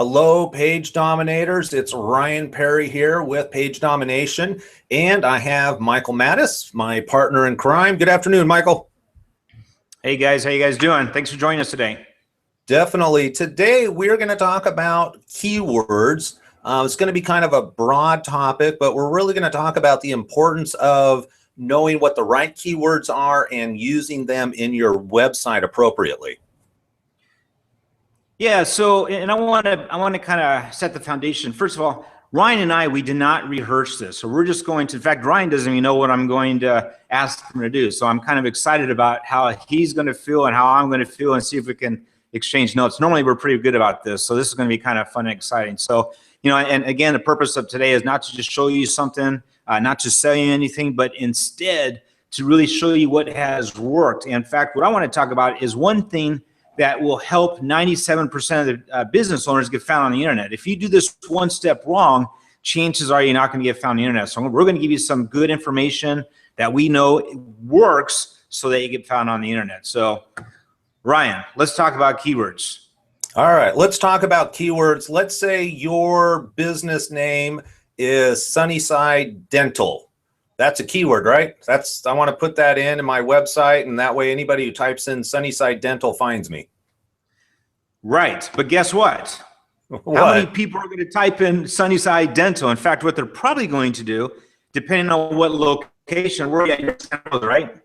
Hello, Page Dominators. It's Ryan Perry here with Page Domination, and I have Michael Mattis, my partner in crime. Good afternoon, Michael. Hey guys, how you guys doing? Thanks for joining us today. Definitely. Today we're going to talk about keywords. It's going to be kind of a broad topic, but we're really going to talk about the importance of knowing what the right keywords are and using them in your website appropriately. Yeah, so and I want to kind of set the foundation. First of all, Ryan and I, we did not rehearse this. So we're just going to, in fact, Ryan doesn't even know what I'm going to ask him to do. So I'm kind of excited about how he's going to feel and how I'm going to feel and see if we can exchange notes. Normally we're pretty good about this. So this is going to be kind of fun and exciting. So, you know, and again, the purpose of today is not to just show you something, not to sell you anything, but instead to really show you what has worked. And in fact, what I want to talk about is one thing that will help 97% of the business owners get found on the internet. If you do this one step wrong, chances are you're not going to get found on the internet. So we're going to give you some good information that we know works so that you get found on the internet. So Ryan, let's talk about keywords. All right, let's talk about keywords. Let's say your business name is Sunnyside Dental. That's a keyword, right? I want to put that in my website, and that way anybody who types in Sunnyside Dental finds me. Right, but guess what? How many people are going to type in Sunnyside Dental? In fact, what they're probably going to do, depending on what location, we're at, right?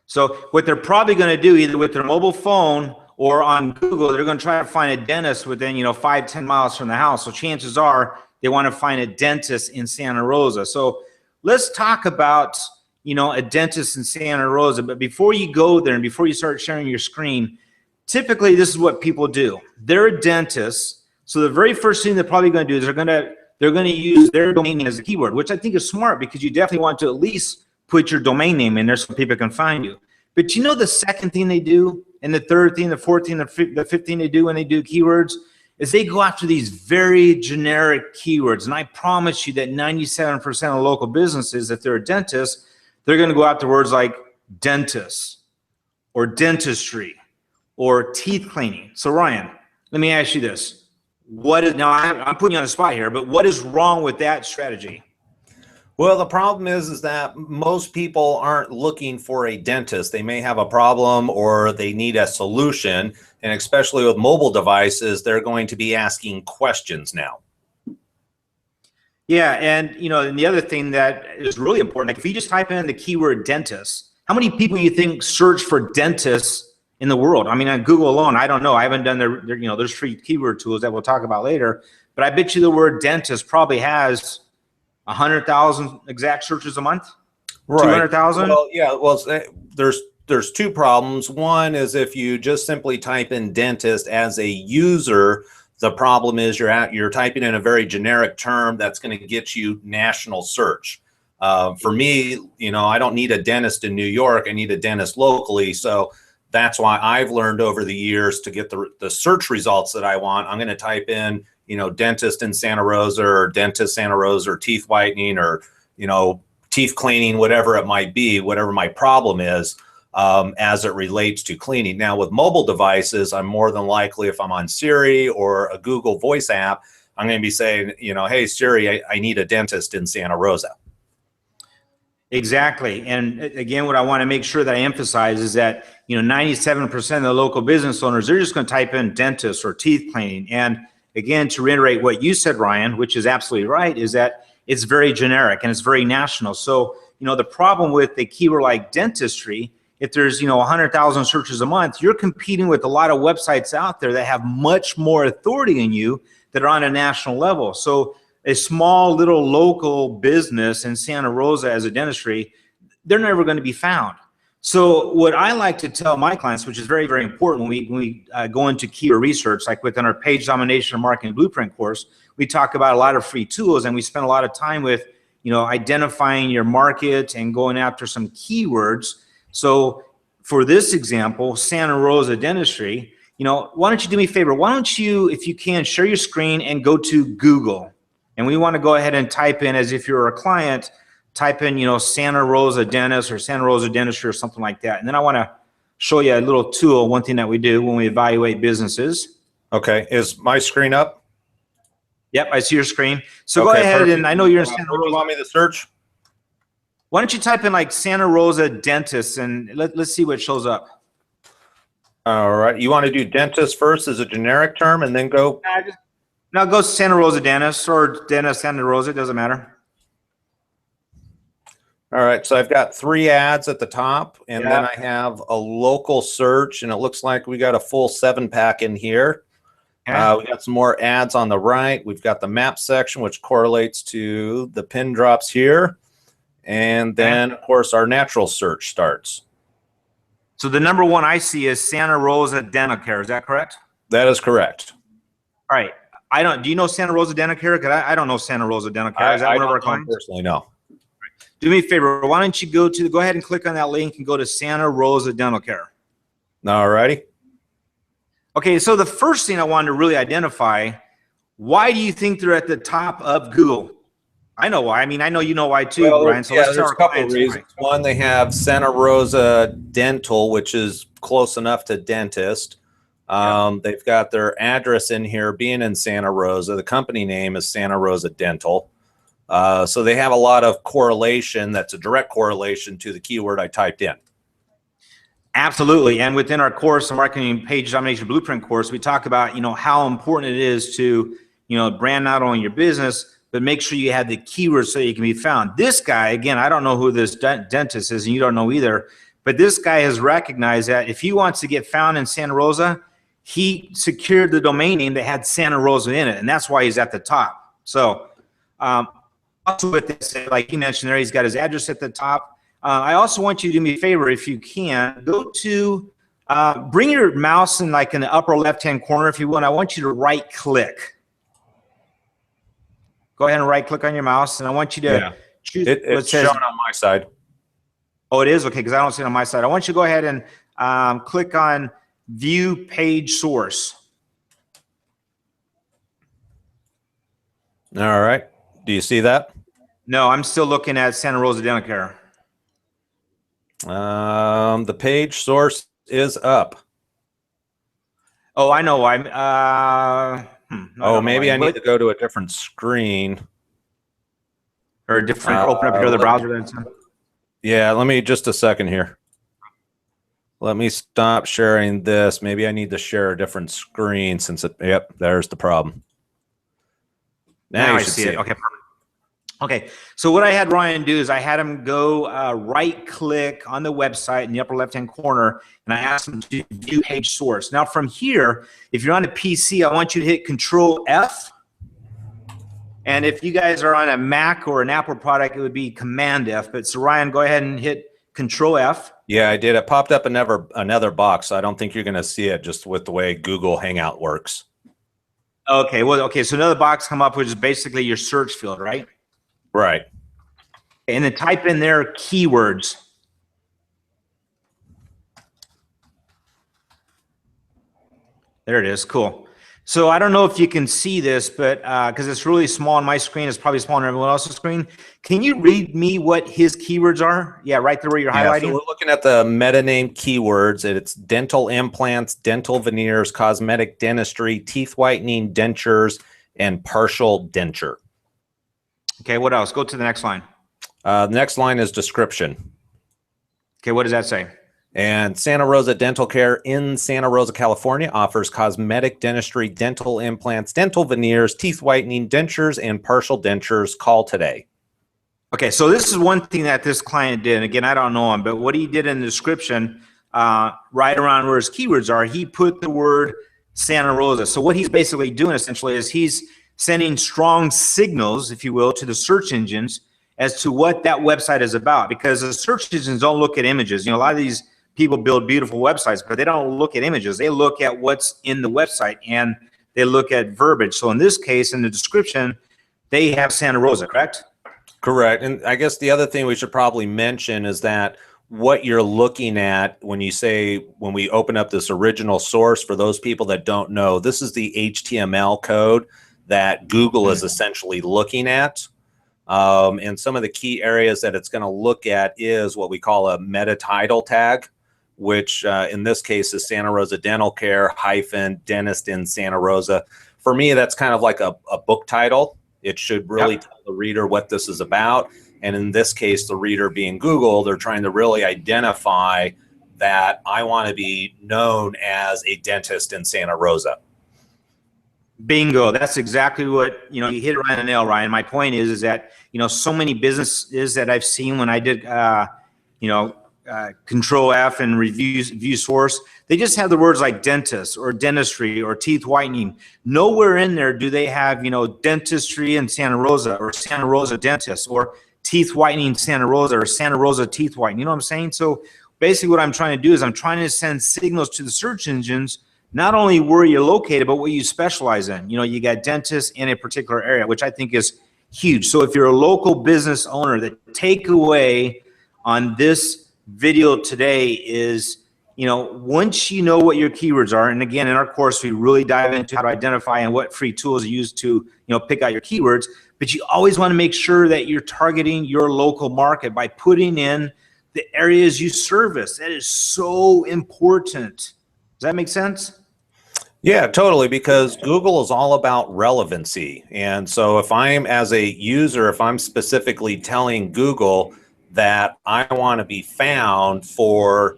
So what they're probably going to do, either with their mobile phone or on Google, they're going to try to find a dentist within, 5-10 miles from the house. So chances are they want to find a dentist in Santa Rosa. So let's talk about, a dentist in Santa Rosa. But before you go there and before you start sharing your screen, typically this is what people do. They're a dentist. So the very first thing they're probably going to do is they're going to use their domain name as a keyword, which I think is smart because you definitely want to at least put your domain name in there so people can find you. But the second thing they do, and the third thing, the fourth thing, the fifth thing they do when they do keywords is they go after these very generic keywords. And I promise you that 97% of local businesses, if they're a dentist, they're going to go after words like dentist or dentistry or teeth cleaning. So Ryan, let me ask you this. Now I'm putting you on the spot here, but what is wrong with that strategy? Well, the problem is that most people aren't looking for a dentist. They may have a problem or they need a solution. And especially with mobile devices, they're going to be asking questions now. Yeah, and and the other thing that is really important, like if you just type in the keyword dentist, how many people you think search for dentists in the world? I mean, on Google alone, I don't know. I haven't done there's free keyword tools that we'll talk about later. But I bet you the word dentist probably has 100,000 exact searches a month. Right. 200,000. Well, yeah. Well, there's two problems. One is if you just simply type in dentist as a user, the problem is you're typing in a very generic term that's going to get you national search. For me, I don't need a dentist in New York. I need a dentist locally. So that's why I've learned over the years to get the search results that I want. I'm going to type in, dentist in Santa Rosa or dentist Santa Rosa or teeth whitening or, teeth cleaning, whatever it might be, whatever my problem is, as it relates to cleaning. Now with mobile devices, I'm more than likely, if I'm on Siri or a Google Voice app, I'm going to be saying, hey Siri, I need a dentist in Santa Rosa. Exactly. And again, what I want to make sure that I emphasize is that, 97% of the local business owners, they're just going to type in dentist or teeth cleaning. And again, to reiterate what you said, Ryan, which is absolutely right, is that it's very generic and it's very national. So, the problem with a keyword like dentistry, if there's, 100,000 searches a month, you're competing with a lot of websites out there that have much more authority than you that are on a national level. So a small little local business in Santa Rosa as a dentistry, they're never going to be found. So what I like to tell my clients, which is very, very important when we go into keyword research, like within our Page Domination Marketing Blueprint course, we talk about a lot of free tools and we spend a lot of time with, identifying your market and going after some keywords. So for this example, Santa Rosa dentistry, why don't you do me a favor? Why don't you, if you can, share your screen and go to Google. And we want to go ahead and type in, as if you're a client, type in, Santa Rosa dentist or Santa Rosa dentistry or something like that. And then I want to show you a little tool, one thing that we do when we evaluate businesses. Okay, is my screen up? Yep, I see your screen. So go Okay, ahead, perfect. and I know you're in Where Santa do you Rosa. want me to search? Why don't you type in like Santa Rosa dentist, and let's see what shows up. All right, you want to do dentist first as a generic term and then go. Now go Santa Rosa dentist or dentist Santa Rosa. It doesn't matter. All right, so I've got 3 ads at the top, and then Yeah. I have a local search, and it looks like we got a full 7-pack in here. Okay. We got some more ads on the right. We've got the map section, which correlates to the pin drops here. And then, of course, our natural search starts. So the number one I see is Santa Rosa Dental Care. Is that correct? That is correct. All right. Do you know Santa Rosa Dental Care? Because I don't know Santa Rosa Dental Care. Is that I one of our don't know clients? personally, no. Do me a favor. Why don't you go ahead and click on that link and go to Santa Rosa Dental Care. All righty. Okay, so the first thing I wanted to really identify, why do you think they're at the top of Google? I know why. I mean, I know you know why too, Well, Brian. So yeah, let's there's tell a couple of clients reasons. why. One, they have Santa Rosa Dental, which is close enough to dentist. They've got their address in here being in Santa Rosa. The company name is Santa Rosa Dental. So they have a lot of correlation. That's a direct correlation to the keyword I typed in. Absolutely. And within our course, the Marketing Page Domination Blueprint course, we talk about, how important it is to, brand not only your business, but make sure you have the keywords so you can be found. This guy, again, I don't know who this dentist is, and you don't know either, but this guy has recognized that if he wants to get found in Santa Rosa, he secured the domain name that had Santa Rosa in it, and that's why he's at the top. So also with this, like you mentioned there, he's got his address at the top. I also want you to do me a favor, if you can, go to, bring your mouse in like in the upper left-hand corner, if you will, and I want you to right-click. Go ahead and right-click on your mouse, and I want you to choose. It's shown on my side. Oh, it is? Okay, because I don't see it on my side. I want you to go ahead and click on View Page Source. All right. Do you see that? No, I'm still looking at Santa Rosa Dental Care. The page source is up. Oh, I know why. Maybe I need to go to a different screen. Or a different, open up your other browser. Yeah, let me just a second here. Let me stop sharing this. Maybe I need to share a different screen since yep, there's the problem. Now I see it. Okay, perfect. Okay, so what I had Ryan do is I had him go right-click on the website in the upper left-hand corner, and I asked him to view page source. Now from here, if you're on a PC, I want you to hit Control F. And if you guys are on a Mac or an Apple product, it would be Command F. But so Ryan, go ahead and hit Control F. Yeah, I did. It popped up another box. So I don't think you're going to see it just with the way Google Hangout works. Okay, well, okay, so another box come up, which is basically your search field, right? Right. And then type in their keywords. There it is. Cool. So I don't know if you can see this, but because it's really small on my screen, it's probably small on everyone else's screen. Can you read me what his keywords are? Yeah, right there where you're highlighting. So we're looking at the meta name keywords. It's dental implants, dental veneers, cosmetic dentistry, teeth whitening, dentures, and partial denture. Okay, what else? Go to the next line. The next line is description. Okay, what does that say? And Santa Rosa Dental Care in Santa Rosa, California offers cosmetic dentistry, dental implants, dental veneers, teeth whitening, dentures, and partial dentures. Call today. Okay, so this is one thing that this client did. And again, I don't know him, but what he did in the description, right around where his keywords are, he put the word Santa Rosa. So what he's basically doing essentially is he's sending strong signals, if you will, to the search engines as to what that website is about. Because the search engines don't look at images. A lot of these people build beautiful websites, but they don't look at images. They look at what's in the website, and they look at verbiage. So in this case, in the description, they have Santa Rosa, correct? Correct. And I guess the other thing we should probably mention is that what you're looking at when we open up this original source, for those people that don't know, this is the HTML code that Google is essentially looking at. And some of the key areas that it's going to look at is what we call a meta title tag, which in this case is Santa Rosa Dental Care hyphen dentist in Santa Rosa. For me, that's kind of like a book title. It should really tell the reader what this is about. And in this case, the reader being Google, they're trying to really identify that I want to be known as a dentist in Santa Rosa. Bingo. That's exactly what, you hit it right on the nail, Ryan. My point is that, so many businesses that I've seen when I did, Control F and view source, they just have the words like dentist or dentistry or teeth whitening. Nowhere in there do they have, dentistry in Santa Rosa or Santa Rosa dentist or teeth whitening Santa Rosa or Santa Rosa teeth whitening. You know what I'm saying? So basically what I'm trying to do is I'm trying to send signals to the search engines, not only where you're located, but what you specialize in. You got dentists in a particular area, which I think is huge. So if you're a local business owner, the takeaway on this video today is, once you know what your keywords are, and again, in our course, we really dive into how to identify and what free tools you use to, pick out your keywords, but you always want to make sure that you're targeting your local market by putting in the areas you service. That is so important. Does that make sense? Yeah, totally, because Google is all about relevancy. And so if I'm, as a user, if I'm specifically telling Google that I want to be found for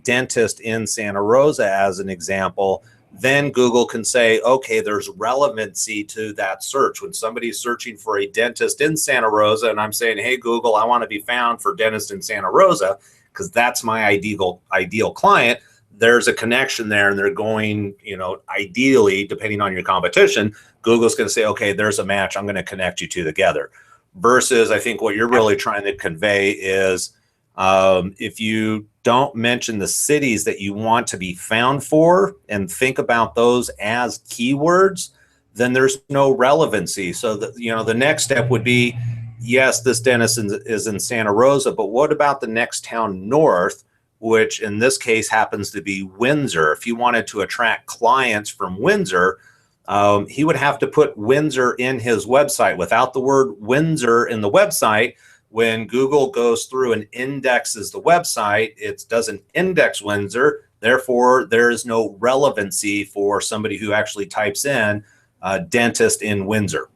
dentist in Santa Rosa, as an example, then Google can say, okay, there's relevancy to that search. When somebody's searching for a dentist in Santa Rosa and I'm saying, hey, Google, I want to be found for dentist in Santa Rosa, because that's my ideal client, there's a connection there, and they're going, ideally, depending on your competition, Google's going to say, okay, there's a match. I'm going to connect you two together. Versus, I think what you're really trying to convey is if you don't mention the cities that you want to be found for and think about those as keywords, then there's no relevancy. So the next step would be, yes, this dentist is in Santa Rosa, but what about the next town north, which in this case happens to be Windsor? If you wanted to attract clients from Windsor, he would have to put Windsor in his website. Without the word Windsor in the website, when Google goes through and indexes the website, it doesn't index Windsor. Therefore, there is no relevancy for somebody who actually types in dentist in Windsor.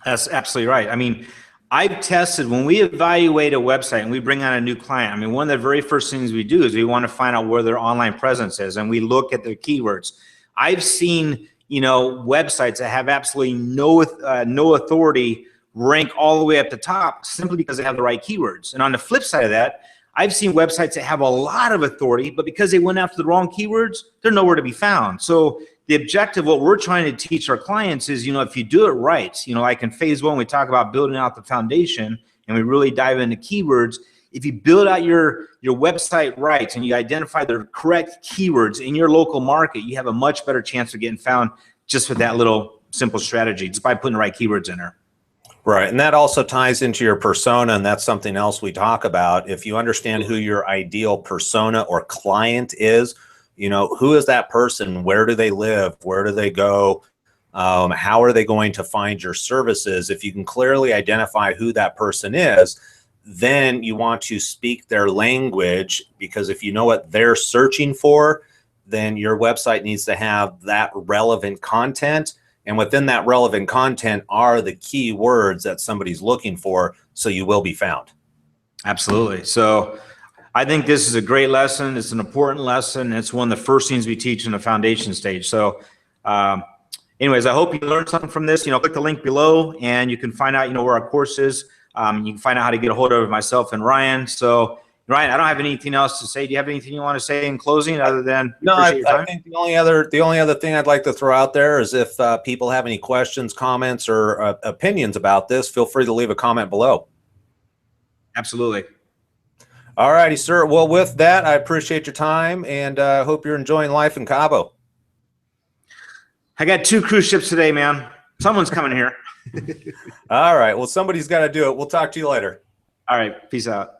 That's absolutely right. I mean, I've tested, when we evaluate a website and we bring on a new client, one of the very first things we do is we want to find out where their online presence is, and we look at their keywords. I've seen, websites that have absolutely no authority rank all the way up the top simply because they have the right keywords. And on the flip side of that, I've seen websites that have a lot of authority, but because they went after the wrong keywords, they're nowhere to be found. So the objective, what we're trying to teach our clients is, if you do it right, like in phase one, we talk about building out the foundation and we really dive into keywords. If you build out your website right and you identify the correct keywords in your local market, you have a much better chance of getting found just with that little simple strategy, just by putting the right keywords in there. Right. And that also ties into your persona. And that's something else we talk about. If you understand who your ideal persona or client is, who is that person? Where do they live? Where do they go? How are they going to find your services? If you can clearly identify who that person is, then you want to speak their language, because if you know what they're searching for, then your website needs to have that relevant content. And within that relevant content are the key words that somebody's looking for, so you will be found. Absolutely. So I think this is a great lesson. It's an important lesson. It's one of the first things we teach in the foundation stage. So anyways, I hope you learned something from this. Click the link below and you can find out, where our course is. You can find out how to get a hold of myself and Ryan. So Ryan, I don't have anything else to say. Do you have anything you want to say in closing other than I think the only other thing I'd like to throw out there is if people have any questions, comments, or opinions about this, feel free to leave a comment below. Absolutely. All righty, sir. Well, with that, I appreciate your time, and I hope you're enjoying life in Cabo. I got 2 cruise ships today, man. Someone's coming here. All right. Well, somebody's got to do it. We'll talk to you later. All right. Peace out.